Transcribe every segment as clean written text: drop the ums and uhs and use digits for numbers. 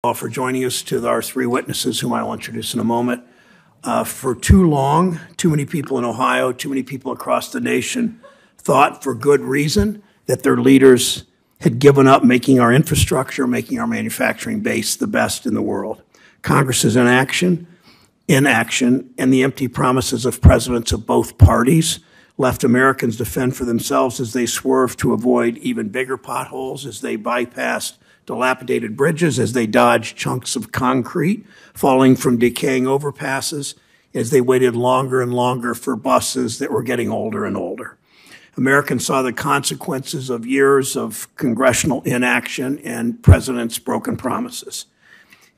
All for joining us, to our three witnesses, whom I will introduce in a moment. For too long, too many people in Ohio, too many people across the nation thought, for good reason, that their leaders had given up making our infrastructure, making our manufacturing base the best in the world. Congress is inaction, and the empty promises of presidents of both parties left Americans to fend for themselves as they swerved to avoid even bigger potholes, as they bypassed dilapidated bridges, as they dodged chunks of concrete falling from decaying overpasses, as they waited longer and longer for buses that were getting older and older. Americans saw the consequences of years of congressional inaction and presidents' broken promises.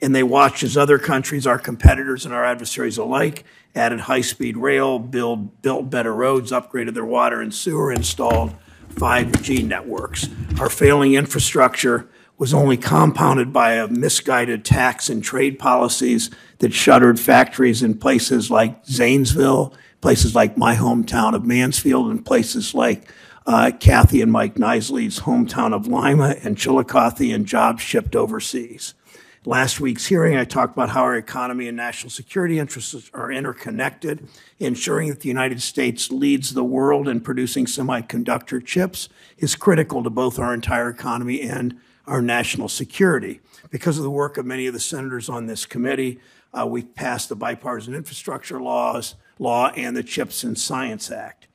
And they watched as other countries, our competitors and our adversaries alike, added high-speed rail, built better roads, upgraded their water and sewer, installed 5G networks. Our failing infrastructure was only compounded by a misguided tax and trade policies that shuttered factories in places like Zanesville, places like my hometown of Mansfield, and places like Kathy and Mike Knisely's hometown of Lima and Chillicothe, and jobs shipped overseas. Last week's hearing, I talked about how our economy and national security interests are interconnected. Ensuring that the United States leads the world in producing semiconductor chips is critical to both our entire economy and our national security. Because of the work of many of the senators on this committee, we passed the Bipartisan Infrastructure Law and the CHIPS and Science Act.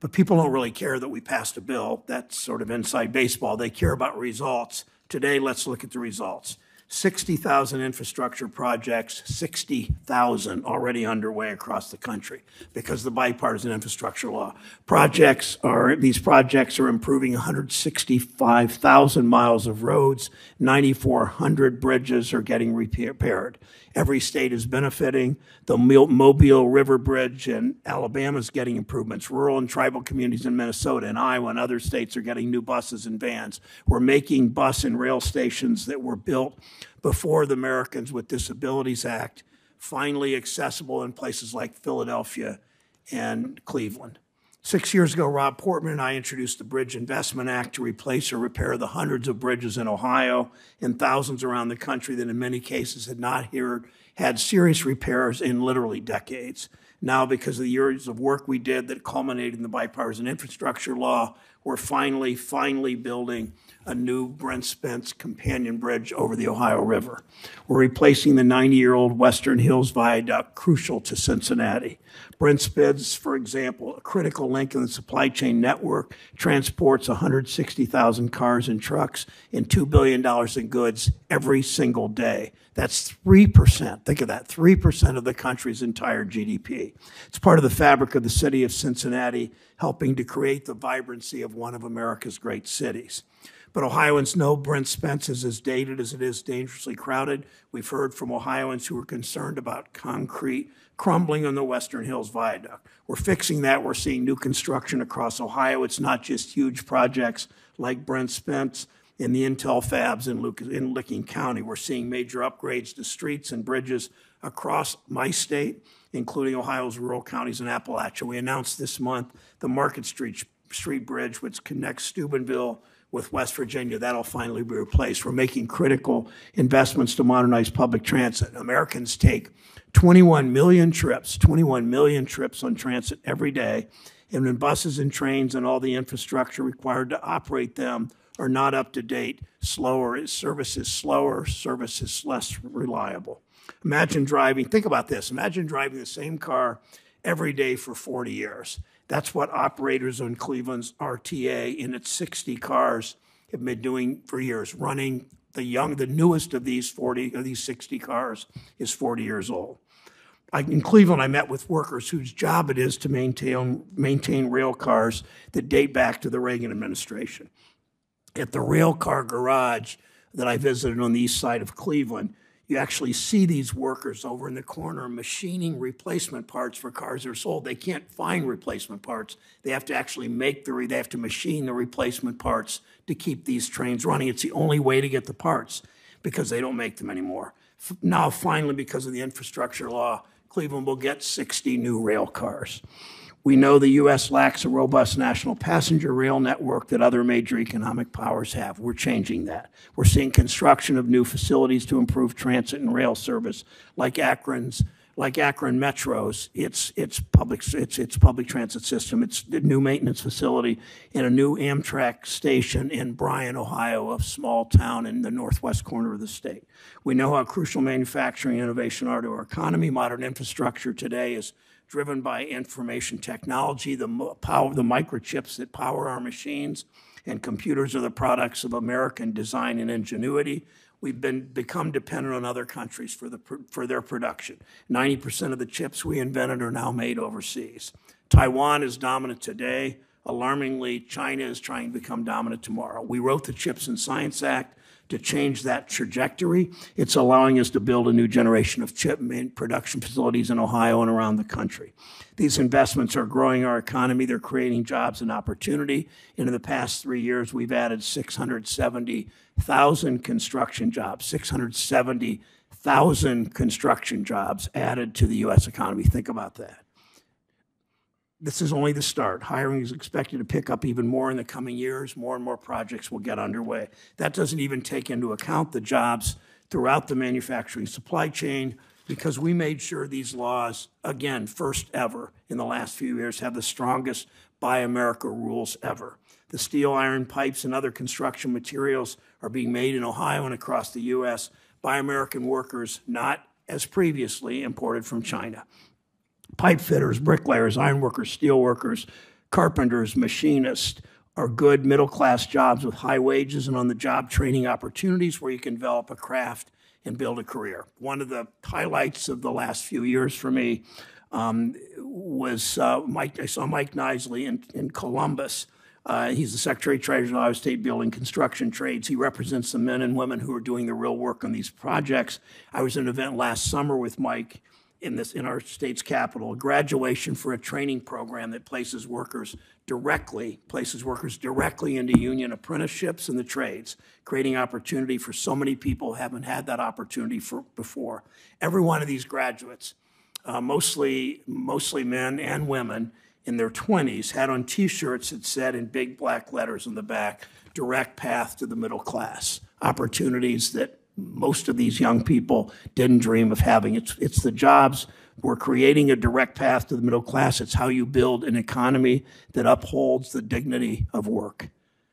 But people don't really care that we passed a bill. That's sort of inside baseball. They care about results. Today, let's look at the results. 60,000 infrastructure projects, 60,000 already underway across the country because of the Bipartisan Infrastructure Law. These projects are improving 165,000 miles of roads, 9,400 bridges are getting repaired. Every state is benefiting. The Mobile River Bridge in Alabama is getting improvements. Rural and tribal communities in Minnesota and Iowa and other states are getting new buses and vans. We're making bus and rail stations that were built before the Americans with Disabilities Act finally accessible in places like Philadelphia and Cleveland. 6 years ago, Rob Portman and I introduced the Bridge Investment Act to replace or repair the hundreds of bridges in Ohio and thousands around the country that in many cases had not had serious repairs in literally decades. Now, because of the years of work we did that culminated in the Bipartisan Infrastructure Law, we're finally building a new Brent Spence companion bridge over the Ohio River. We're replacing the 90-year-old Western Hills Viaduct, crucial to Cincinnati. Brent Spence, for example, a critical link in the supply chain network, transports 160,000 cars and trucks and $2 billion in goods every single day. That's 3%. Think of that, 3% of the country's entire GDP. It's part of the fabric of the city of Cincinnati, helping to create the vibrancy of one of America's great cities. But Ohioans know Brent Spence is as dated as it is dangerously crowded. We've heard from Ohioans who are concerned about concrete crumbling on the Western Hills Viaduct. We're fixing that. We're seeing new construction across Ohio. It's not just huge projects like Brent Spence in the Intel fabs in Licking County. We're seeing major upgrades to streets and bridges across my state, including Ohio's rural counties and Appalachia. We announced this month the Market Street Bridge, which connects Steubenville with West Virginia. That'll finally be replaced. We're making critical investments to modernize public transit. Americans take 21 million trips on transit every day, and when buses and trains and all the infrastructure required to operate them are not up to date, service is less reliable. Think about this, imagine driving the same car every day for 40 years. That's what operators on Cleveland's RTA in its 60 cars have been doing for years, running the newest of these 60 cars is 40 years old. In Cleveland, I met with workers whose job it is to maintain rail cars that date back to the Reagan administration. At the rail car garage that I visited on the east side of Cleveland, you actually see these workers over in the corner machining replacement parts for cars that are sold. They can't find replacement parts. They have to actually they have to machine the replacement parts to keep these trains running. It's the only way to get the parts because they don't make them anymore. Now, finally, because of the infrastructure law, Cleveland will get 60 new rail cars. We know the U.S. lacks a robust national passenger rail network that other major economic powers have. We're changing that. We're seeing construction of new facilities to improve transit and rail service, like Akron Metro's, its public transit system, its new maintenance facility, and a new Amtrak station in Bryan, Ohio, a small town in the northwest corner of the state. We know how crucial manufacturing and innovation are to our economy. Modern infrastructure today is driven by information technology, the microchips that power our machines, and computers are the products of American design and ingenuity. We've become dependent on other countries for their production. 90% of the chips we invented are now made overseas. Taiwan is dominant today. Alarmingly, China is trying to become dominant tomorrow. We wrote the Chips and Science Act to change that trajectory. It's allowing us to build a new generation of chip production facilities in Ohio and around the country. These investments are growing our economy. They're creating jobs and opportunity. And in the past 3 years, we've added 670,000 construction jobs, 670,000 construction jobs added to the U.S. economy. Think about that. This is only the start. Hiring is expected to pick up even more in the coming years. More and more projects will get underway. That doesn't even take into account the jobs throughout the manufacturing supply chain, because we made sure these laws, again, first ever in the last few years, have the strongest Buy America rules ever. The steel, iron, pipes, and other construction materials are being made in Ohio and across the U.S. by American workers, not as previously imported from China. Pipe fitters, bricklayers, ironworkers, steel workers, carpenters, machinists are good middle-class jobs with high wages and on-the-job training opportunities where you can develop a craft and build a career. One of the highlights of the last few years for me was I saw Mike Nisley in Columbus. He's the Secretary of Treasury of Ohio State Building Construction Trades. He represents the men and women who are doing the real work on these projects. I was at an event last summer with Mike in our state's capital, a graduation for a training program that places workers directly into union apprenticeships in the trades, creating opportunity for so many people who haven't had that opportunity before. Every one of these graduates, mostly men and women in their 20s, had on T-shirts that said in big black letters on the back, "Direct path to the middle class," opportunities that most of these young people didn't dream of having. It's the jobs. We're creating a direct path to the middle class. It's how you build an economy that upholds the dignity of work.